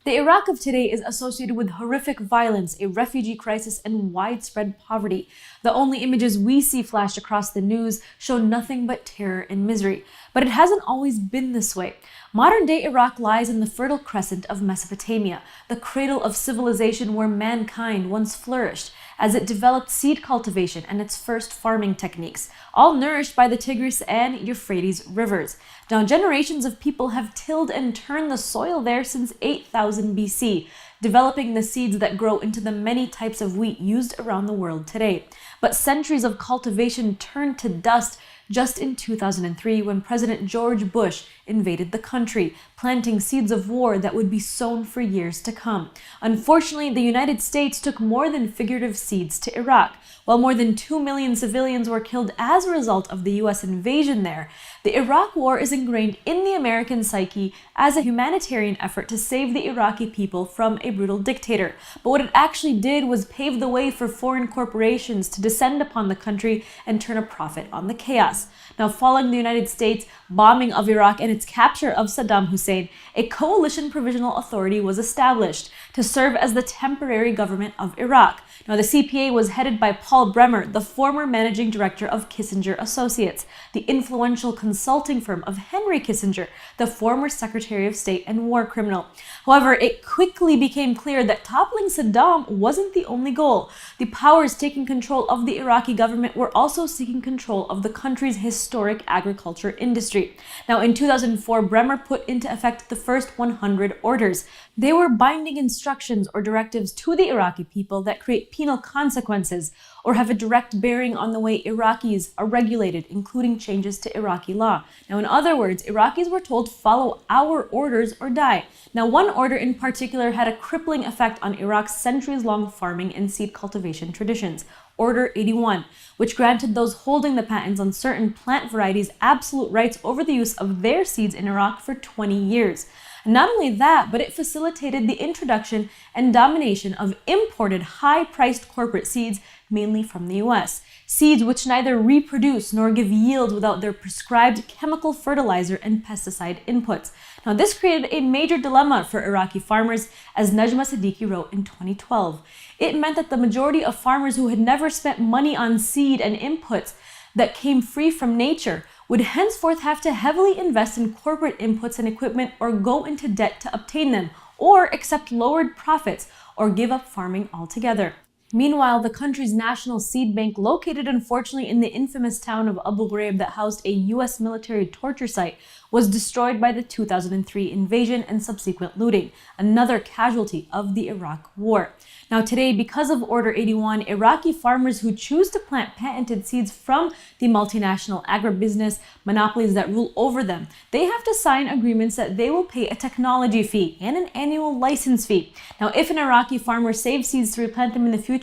The Iraq of today is associated with horrific violence, a refugee crisis, and widespread poverty. The only images we see flashed across the news show nothing but terror and misery. But it hasn't always been this way. Modern-day Iraq lies in the Fertile Crescent of Mesopotamia, the cradle of civilization where mankind once flourished, as it developed seed cultivation and its first farming techniques, all nourished by the Tigris and Euphrates rivers. Now, generations of people have tilled and turned the soil there since 8000 BC, developing the seeds that grow into the many types of wheat used around the world today. But centuries of cultivation turned to dust just in 2003 when President George Bush invaded the country, planting seeds of war that would be sown for years to come. Unfortunately, the United States took more than figurative seeds to Iraq. While more than 2 million civilians were killed as a result of the US invasion there, the Iraq War is ingrained in the American psyche as a humanitarian effort to save the Iraqi people from a brutal dictator. But what it actually did was pave the way for foreign corporations to descend upon the country and turn a profit on the chaos. Now, following the United States bombing of Iraq and its capture of Saddam Hussein, a coalition provisional authority was established to serve as the temporary government of Iraq. Now, the CPA was headed by Paul Bremer, the former managing director of Kissinger Associates, the influential consulting firm of Henry Kissinger, the former Secretary of State and war criminal. However, it quickly became clear that toppling Saddam wasn't the only goal. The powers taking control of the Iraqi government were also seeking control of the country's historic agriculture industry. Now, in 2004, Bremer put into effect the first 100 orders. They were binding instructions or directives to the Iraqi people that create penal consequences or have a direct bearing on the way Iraqis are regulated, including changes to Iraqi law. Now, in other words, Iraqis were told, follow our orders or die. Now, one order in particular had a crippling effect on Iraq's centuries-long farming and seed cultivation traditions. Order 81, which granted those holding the patents on certain plant varieties absolute rights over the use of their seeds in Iraq for 20 years. Not only that, but it facilitated the introduction and domination of imported high-priced corporate seeds, mainly from the US. Seeds which neither reproduce nor give yield without their prescribed chemical fertilizer and pesticide inputs. Now, this created a major dilemma for Iraqi farmers, as Najma Siddiqui wrote in 2012. It meant that the majority of farmers who had never spent money on seed and inputs that came free from nature would henceforth have to heavily invest in corporate inputs and equipment or go into debt to obtain them, or accept lowered profits or give up farming altogether. Meanwhile, the country's national seed bank, located unfortunately in the infamous town of Abu Ghraib that housed a US military torture site, was destroyed by the 2003 invasion and subsequent looting, another casualty of the Iraq War. Now today, because of Order 81, Iraqi farmers who choose to plant patented seeds from the multinational agribusiness monopolies that rule over them, they have to sign agreements that they will pay a technology fee and an annual license fee. Now, if an Iraqi farmer saves seeds to replant them in the future,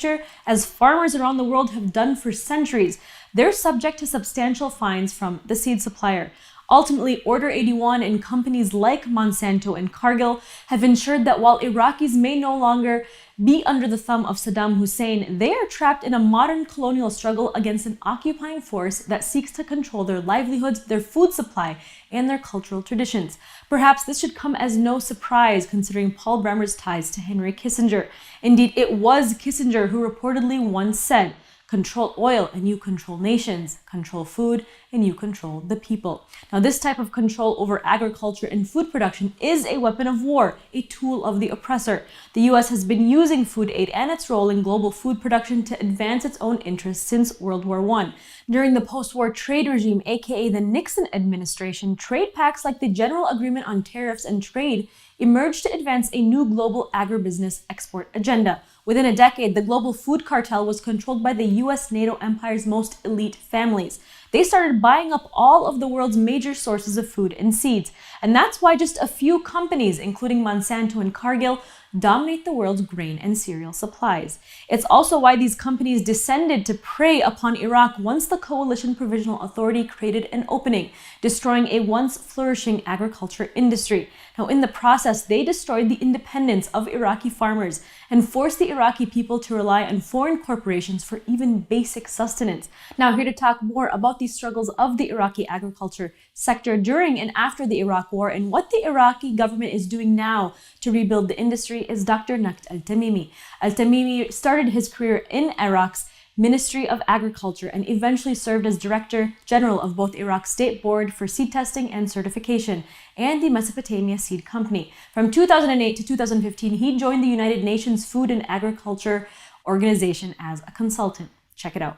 as farmers around the world have done for centuries, they're subject to substantial fines from the seed supplier. Ultimately, Order 81 and companies like Monsanto and Cargill have ensured that while Iraqis may no longer be under the thumb of Saddam Hussein, they are trapped in a modern colonial struggle against an occupying force that seeks to control their livelihoods, their food supply, and their cultural traditions. Perhaps this should come as no surprise considering Paul Bremer's ties to Henry Kissinger. Indeed, it was Kissinger who reportedly once said, "Control oil and you control nations, control food and you control the people." Now, this type of control over agriculture and food production is a weapon of war, a tool of the oppressor. The US has been using food aid and its role in global food production to advance its own interests since World War I. During the post-war trade regime, aka the Nixon administration, trade pacts like the General Agreement on Tariffs and Trade emerged to advance a new global agribusiness export agenda. Within a decade, the global food cartel was controlled by the US NATO empire's most elite families. They started buying up all of the world's major sources of food and seeds. And that's why just a few companies, including Monsanto and Cargill, dominate the world's grain and cereal supplies. It's also why these companies descended to prey upon Iraq once the Coalition Provisional Authority created an opening, destroying a once flourishing agriculture industry. Now, in the process, they destroyed the independence of Iraqi farmers and forced the Iraqi people to rely on foreign corporations for even basic sustenance. Now, here to talk more about these key struggles of the Iraqi agriculture sector during and after the Iraq War and what the Iraqi government is doing now to rebuild the industry is Dr. Nakt Al-Tamimi. Al-Tamimi started his career in Iraq's Ministry of Agriculture and eventually served as Director General of both Iraq's State Board for Seed Testing and Certification and the Mesopotamia Seed Company. From 2008 to 2015, he joined the United Nations Food and Agriculture Organization as a consultant. Check it out.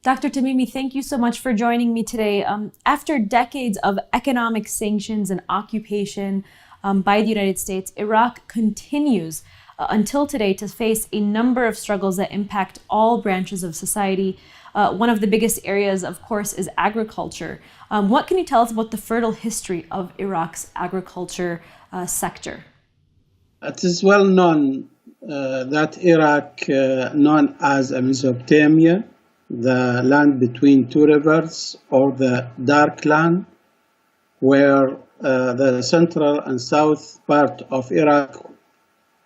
Dr. Tamimi, thank you so much for joining me today. After decades of economic sanctions and occupation by the United States, Iraq continues until today to face a number of struggles that impact all branches of society. One of the biggest areas, of course, is agriculture. What can you tell us about the fertile history of Iraq's agriculture sector? It is well known that Iraq, known as Mesopotamia, the land between two rivers, or the dark land, where the central and south part of Iraq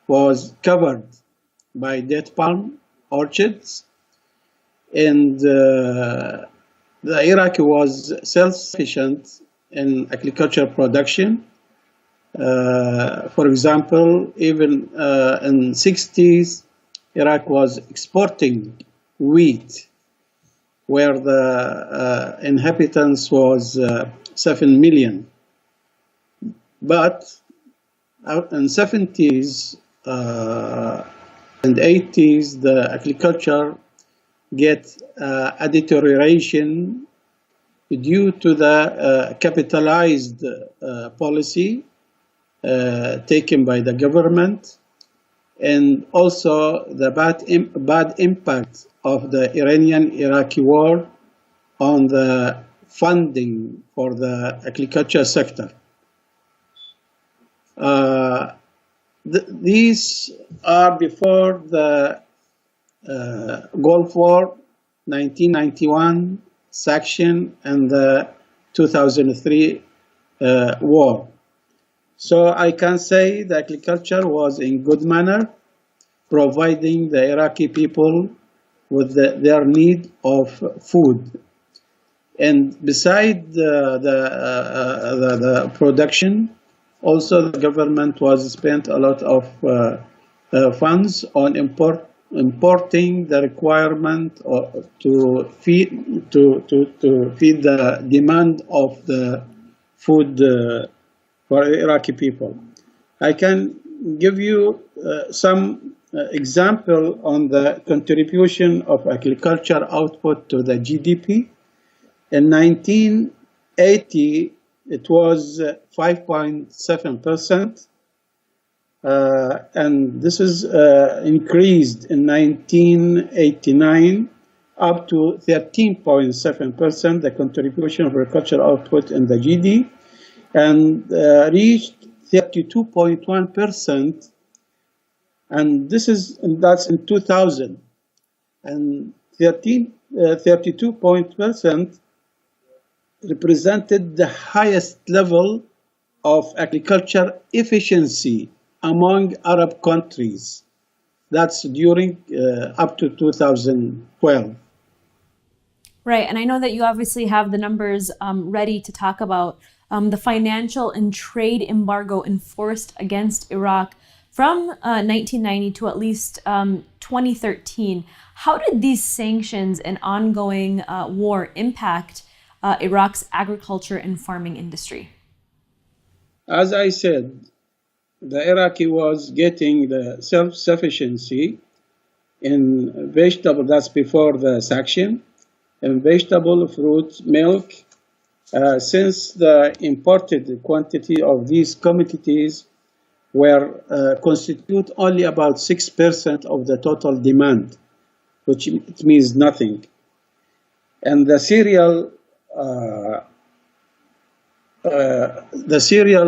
was covered by date palm orchards, and the Iraq was self-sufficient in agricultural production. For example, even in 60s, Iraq was exporting wheat, where the inhabitants was 7 million. But in 70s and 80s, the agriculture get a deterioration due to the capitalized policy taken by the government, and also the bad impact of the Iranian-Iraqi war on the funding for the agriculture sector. These are before the Gulf War, 1991 section, and the 2003 war. So I can say the agriculture was in good manner, providing the Iraqi people with their need of food. And beside the production, also the government was spent a lot of funds on importing the requirement to feed the demand of the food for Iraqi people. I can give you some example on the contribution of agriculture output to the GDP. In 1980, it was 5.7%, and this is increased in 1989 up to 13.7%, the contribution of agricultural output in the GDP, and reached 32.1%, and that's in 2000, and 32% represented the highest level of agriculture efficiency among Arab countries. That's during up to 2012. Right, and I know that you obviously have the numbers ready to talk about the financial and trade embargo enforced against Iraq from 1990 to at least 2013. How did these sanctions and ongoing war impact Iraq's agriculture and farming industry? As I said, the Iraqi was getting the self-sufficiency in vegetable, that's before the sanction, in vegetable, fruit, milk, since the imported quantity of these commodities were constitute only about 6% of the total demand, which it means nothing. And the cereal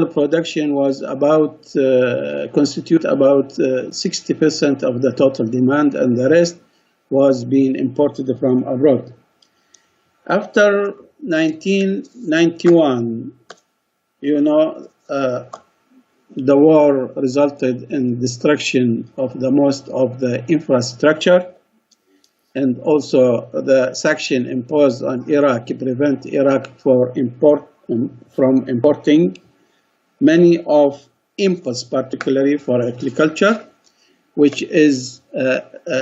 production was about constitute about 60% of the total demand, and the rest was being imported from abroad. After 1991, the war resulted in destruction of the most of the infrastructure, and also the sanction imposed on Iraq prevent Iraq from importing many of inputs, particularly for agriculture, which is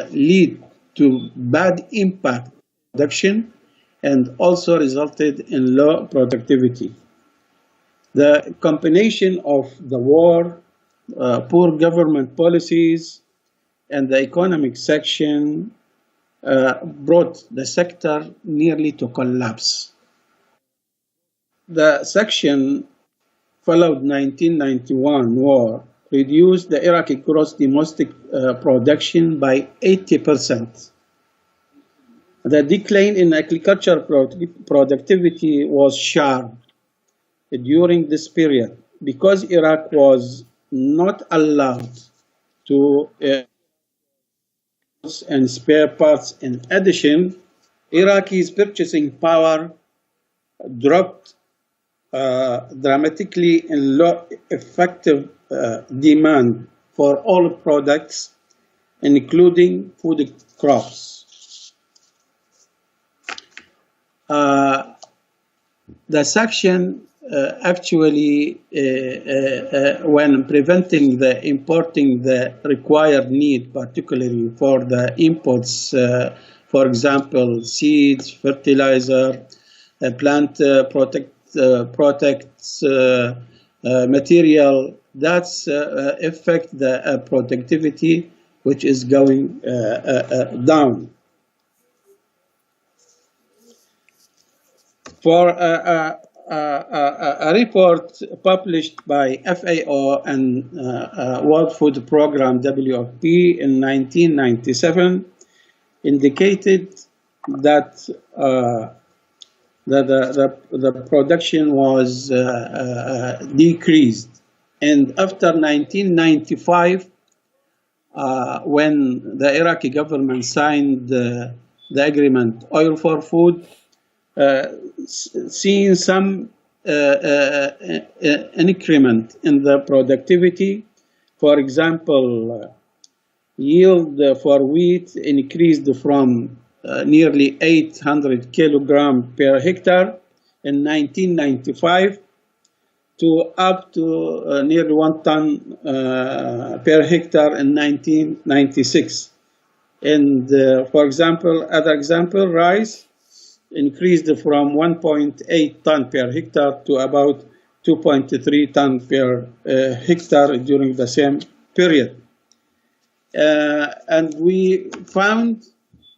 lead to bad impact production and also resulted in low productivity. The combination of the war, poor government policies, and the economic section brought the sector nearly to collapse. The section followed 1991 war reduced the Iraqi gross domestic production by 80%. The decline in agricultural productivity was sharp during this period because Iraq was not allowed to and spare parts. In addition, Iraqi's purchasing power dropped dramatically in low effective demand for all products, including food crops. The sanction actually, when preventing the importing the required need, particularly for the imports, for example, seeds, fertilizer, plant protects material, that's affect the productivity, which is going down. For a report published by FAO and World Food Program WFP in 1997 indicated that the production was decreased. And after 1995, when the Iraqi government signed the agreement, Oil for Food, seeing some increment in the productivity. For example, yield for wheat increased from nearly 800 kilogram per hectare in 1995 to up to nearly 1 ton per hectare in 1996. And for example, other example, rice increased from 1.8 ton per hectare to about 2.3 ton per hectare during the same period. And we found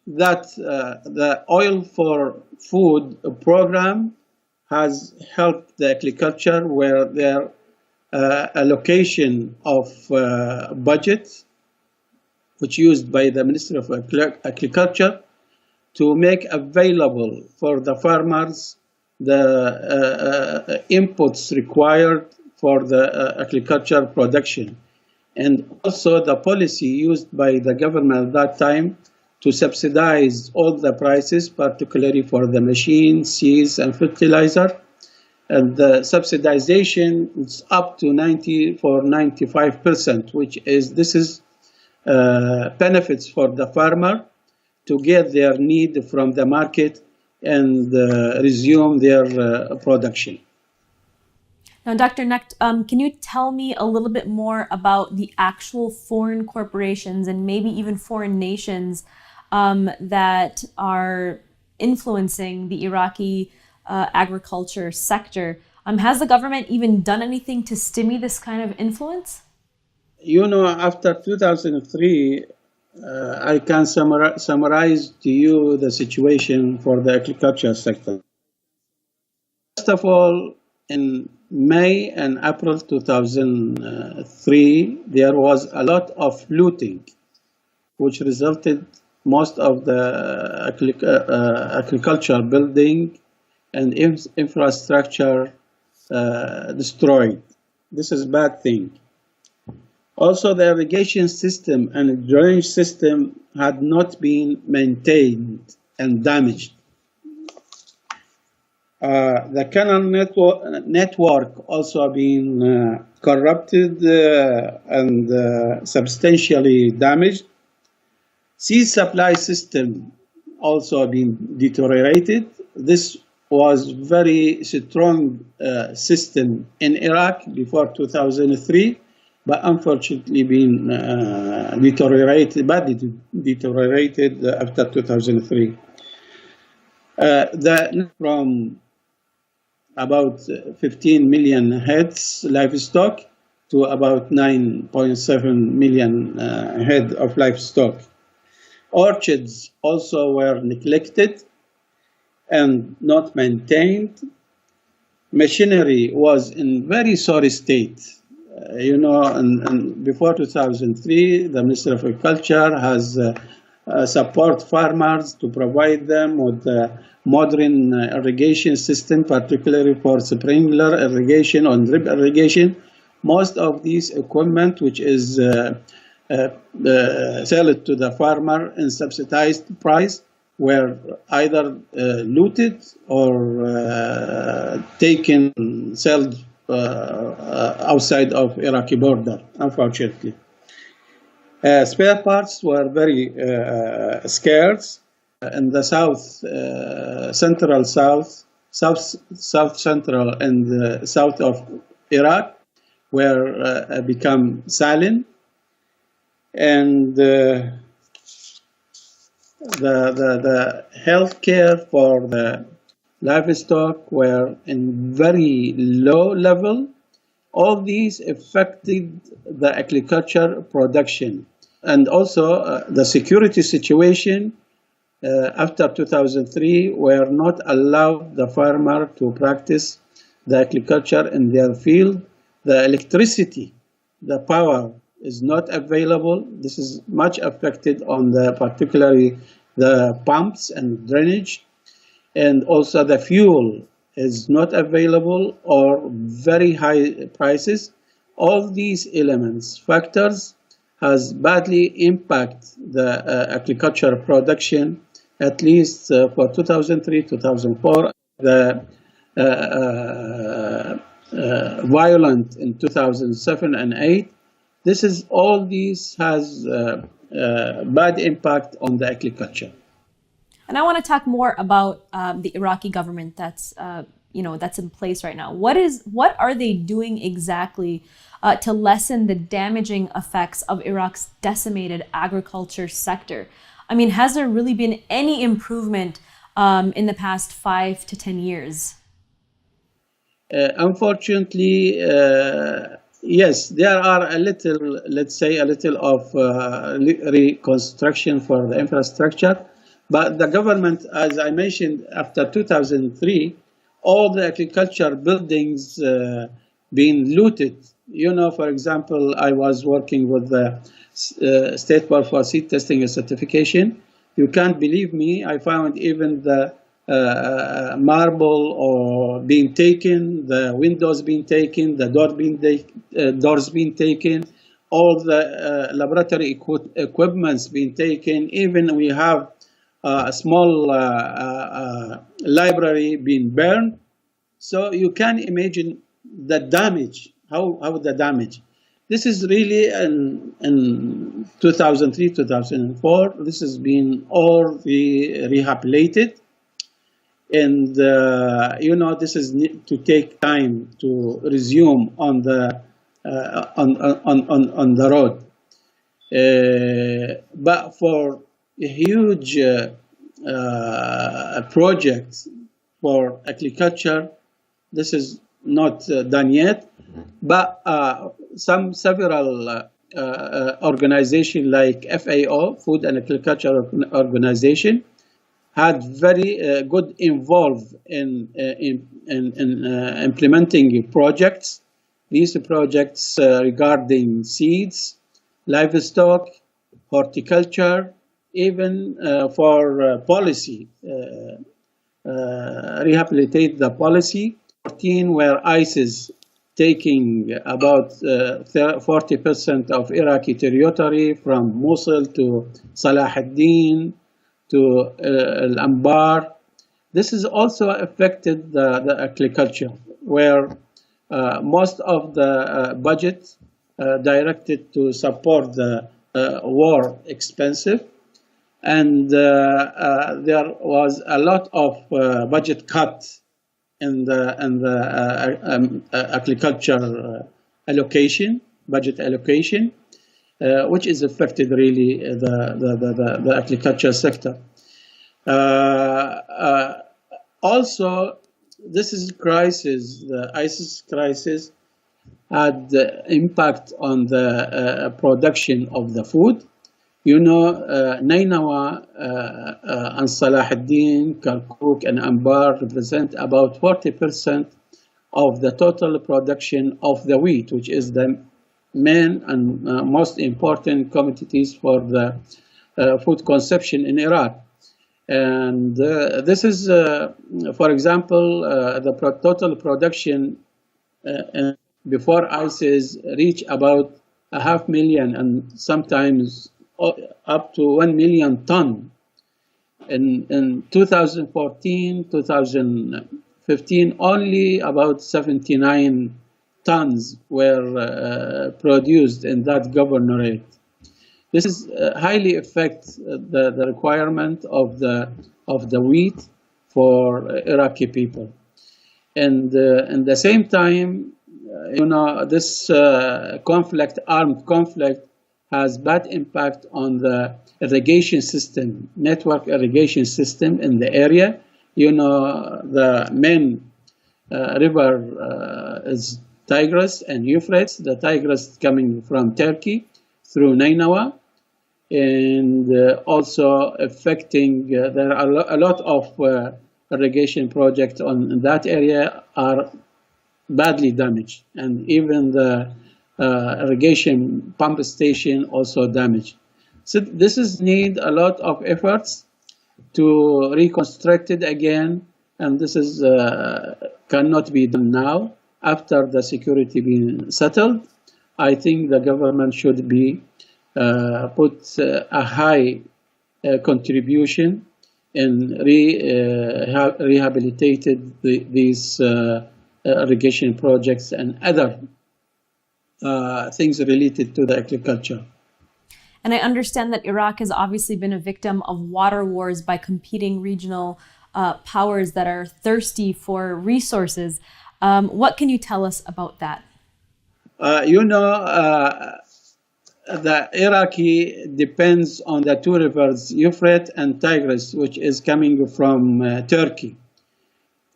that the Oil for Food program has helped the agriculture where their allocation of budget, which used by the Ministry of Agriculture, to make available for the farmers the inputs required for the agricultural production. And also the policy used by the government at that time to subsidize all the prices, particularly for the machines, seeds, and fertilizer. And the subsidization is up to 95%, which is, this is benefits for the farmer to get their need from the market and resume their production. Now, Dr. Necht, can you tell me a little bit more about the actual foreign corporations and maybe even foreign nations that are influencing the Iraqi agriculture sector? Has the government even done anything to stymie this kind of influence? You know, after 2003, I can summarize to you the situation for the agriculture sector. First of all, in May and April 2003, there was a lot of looting, which resulted most of the agricultural building and infrastructure destroyed. This is a bad thing. Also, the irrigation system and drainage system had not been maintained and damaged. The canal network also been corrupted and substantially damaged. Seed supply system also been deteriorated. This was very strong system in Iraq before 2003, but unfortunately been deteriorated, badly deteriorated after 2003. From about 15 million heads livestock to about 9.7 million head of livestock. Orchards also were neglected and not maintained. Machinery was in very sorry state. And before 2003, the Ministry of Agriculture has support farmers to provide them with modern irrigation system, particularly for sprinkler irrigation or drip irrigation. Most of these equipment, which is sold to the farmer in subsidized price, were either looted or taken, sold outside of Iraqi border, unfortunately. Spare parts were very scarce in the south central and south of Iraq, were become silent, and the health care for the livestock were in very low level. All these affected the agriculture production, and also the security situation after 2003 were not allowed the farmer to practice the agriculture in their field. The electricity, the power is not available. This is much affected on particularly the pumps and drainage, and also the fuel is not available or very high prices. All these factors has badly impact the agriculture production, at least for 2003, 2004. The violent in 2007 and 8. All these has bad impact on the agriculture. And I want to talk more about the Iraqi government that's in place right now. What are they doing exactly to lessen the damaging effects of Iraq's decimated agriculture sector? I mean, has there really been any improvement in the past 5 to 10 years? Unfortunately, yes, there are a little of reconstruction for the infrastructure. But the government, as I mentioned, after 2003, all the agriculture buildings being looted. For example, I was working with the State Board for Seed Testing and Certification. You can't believe me. I found even the marble or being taken, the windows being taken, the doors being taken, all the laboratory equipments being taken. Even we have a small library being burned. So you can imagine the damage, how the damage. This is really in 2003, 2004. This has been all rehabilitated. And, this is need to take time to resume on the road. But for a huge project for agriculture, this is not done yet. But several organizations like FAO, Food and Agriculture Organization, had very good involved in implementing projects. These projects regarding seeds, livestock, horticulture, even for policy, rehabilitate the policy. 14 where ISIS taking about 40% of Iraqi territory from Mosul to Salah ad-Din to Al-Anbar. This has also affected the agriculture, where most of the budget directed to support the war expensive, and there was a lot of budget cut in the agriculture budget allocation, which is affected really the agriculture sector. Also, this is crisis, the ISIS crisis had impact on the production of the food. You know, Nainawa and Salahuddin, Kirkuk, and Anbar represent about 40% of the total production of the wheat, which is the main and most important commodities for the food consumption in Iraq. And this is, for example, the total production before ISIS reach about 500,000 and sometimes up to 1 million ton. In 2014, 2015, only about 79 tons were produced in that governorate. This is highly affects the requirement of the wheat for Iraqi people. And at the same time, you know, this armed conflict has bad impact on the irrigation system, network irrigation system in the area. You know, the main river is Tigris and Euphrates. The Tigris coming from Turkey through Nainawa, and also affecting, there are a lot of irrigation projects in that area are badly damaged, and even the irrigation pump station also damaged. So this is need a lot of efforts to reconstruct it again, and this is cannot be done now after the security being settled. I think the government should be put a high contribution in rehabilitated these irrigation projects and other things related to the agriculture. And I understand that Iraq has obviously been a victim of water wars by competing regional powers that are thirsty for resources. What can you tell us about that? You know, the Iraqi depends on the two rivers, Euphrates and Tigris, which is coming from Turkey.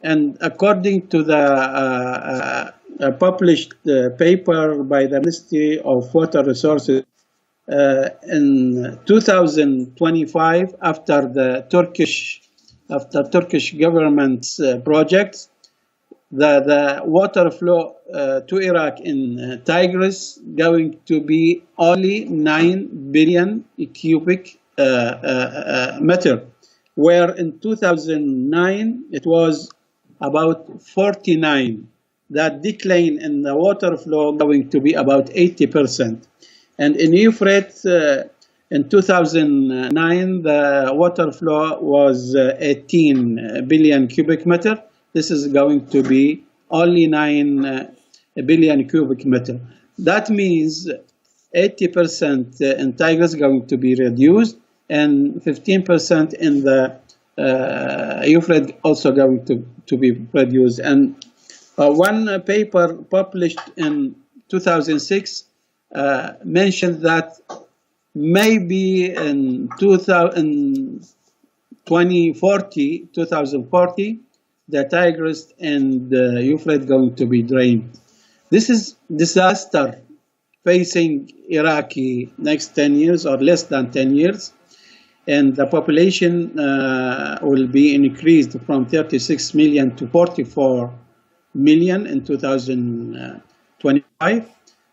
And according to the published paper by the Ministry of Water Resources, in 2025, after Turkish government's projects, the water flow to Iraq in Tigris going to be only 9 billion cubic meter, where in 2009 it was about 49. That decline in the water flow going to be about 80%. And in Euphrates, in 2009, the water flow was 18 billion cubic meter. This is going to be only 9 billion cubic meter. That means 80% in Tigris is going to be reduced, and 15% in the Euphrates also going to be reduced. And one paper published in 2006 mentioned that maybe in 2040, the Tigris and the Euphrates going to be drained. This is disaster facing Iraqi next 10 years or less than 10 years. And the population will be increased from 36 million to 44 million in 2025.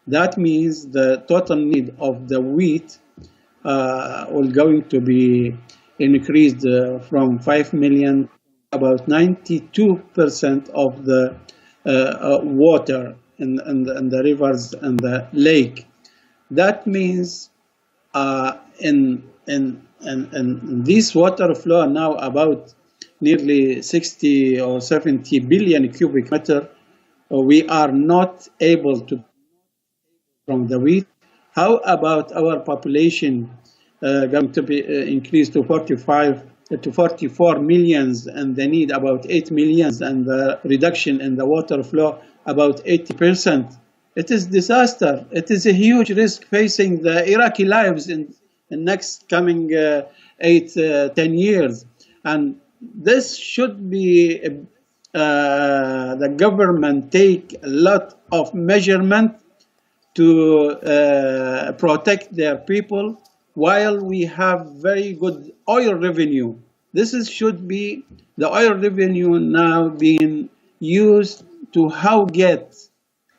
That means the total need of the wheat will going to be increased from 5 million, about 92% of the water in the rivers and the lake. That means in this water flow now about nearly 60 or 70 billion cubic meter, we are not able to from the wheat. How about our population going to be increased to 45 to 44 millions, and they need about 8 millions, and the reduction in the water flow about 80%. It is disaster. It is a huge risk facing the Iraqi lives in the next coming 10 years. And this should be the government take a lot of measurement to protect their people while we have very good oil revenue. Should be the oil revenue now being used to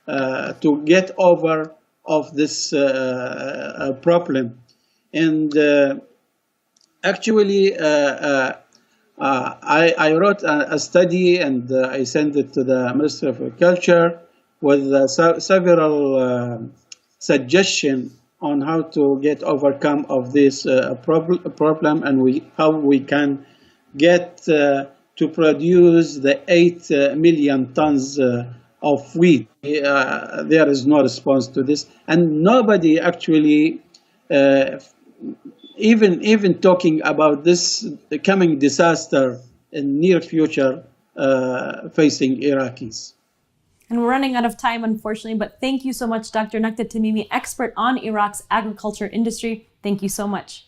to get over of this problem. And actually, I wrote a study, and I sent it to the Ministry of Culture with several suggestions on how to get overcome of this problem, and how we can get to produce the 8 million tons of wheat. There is no response to this, and nobody actually even talking about this coming disaster in near future facing Iraqis. And we're running out of time, unfortunately, but thank you so much, Dr. Nakta Tamimi, expert on Iraq's agriculture industry. Thank you so much.